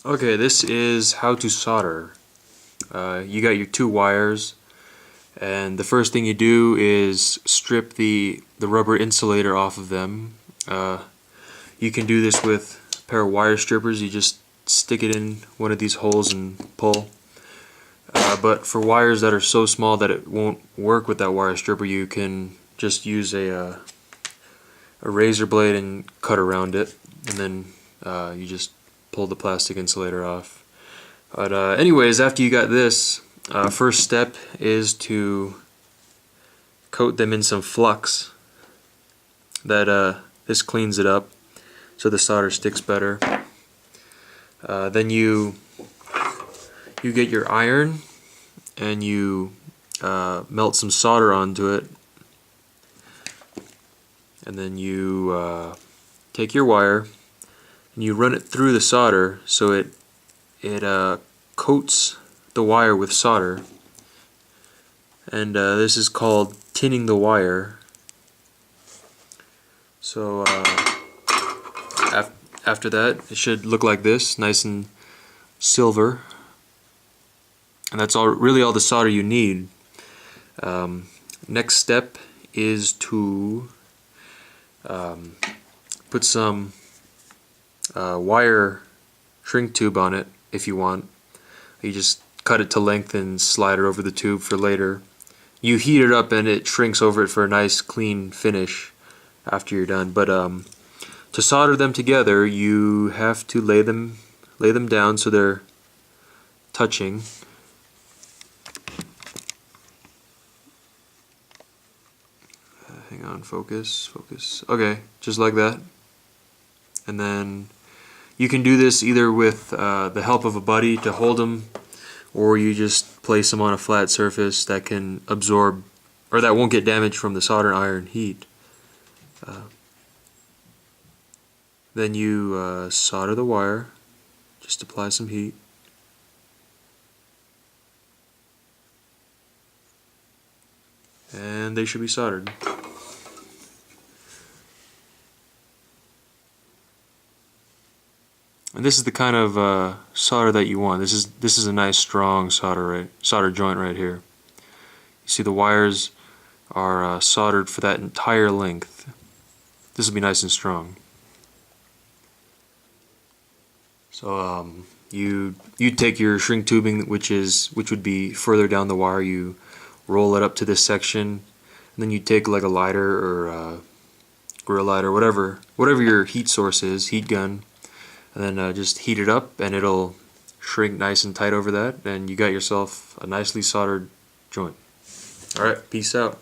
Okay, this is how to solder. You got your two wires, and the first thing you do is strip the rubber insulator off of them. You can do this with a pair of wire strippers. You just stick it in one of these holes and pull. But for wires that are so small that it won't work with that wire stripper, you can just use a razor blade and cut around it, and then you just pull the plastic insulator off. But anyways, after you got this, first step is to coat them in some flux. This cleans it up so the solder sticks better. Then you get your iron and you melt some solder onto it, and then you take your wire and you run it through the solder so it coats the wire with solder, and this is called tinning the wire. So after that, it should look like this, nice and silver, and that's really all the solder you need. Next step is to put some wire shrink tube on it if you want. You just cut it to length and slide it over the tube for later. You heat it up and it shrinks over it for a nice clean finish after you're done. But to solder them together, you have to lay them down so they're touching. Hang on, focus. Okay, just like that. And then you can do this either with the help of a buddy to hold them, or you just place them on a flat surface that can absorb, or that won't get damaged from the solder iron heat. Then you solder the wire, just apply some heat. And they should be soldered. And this is the kind of solder that you want. This is a nice strong solder joint right here. You see the wires are soldered for that entire length. This will be nice and strong. So you take your shrink tubing, which would be further down the wire. You roll it up to this section, and then you take like a lighter or grill lighter, whatever your heat source is, heat gun. And then just heat it up and it'll shrink nice and tight over that, and you got yourself a nicely soldered joint. Alright, peace out.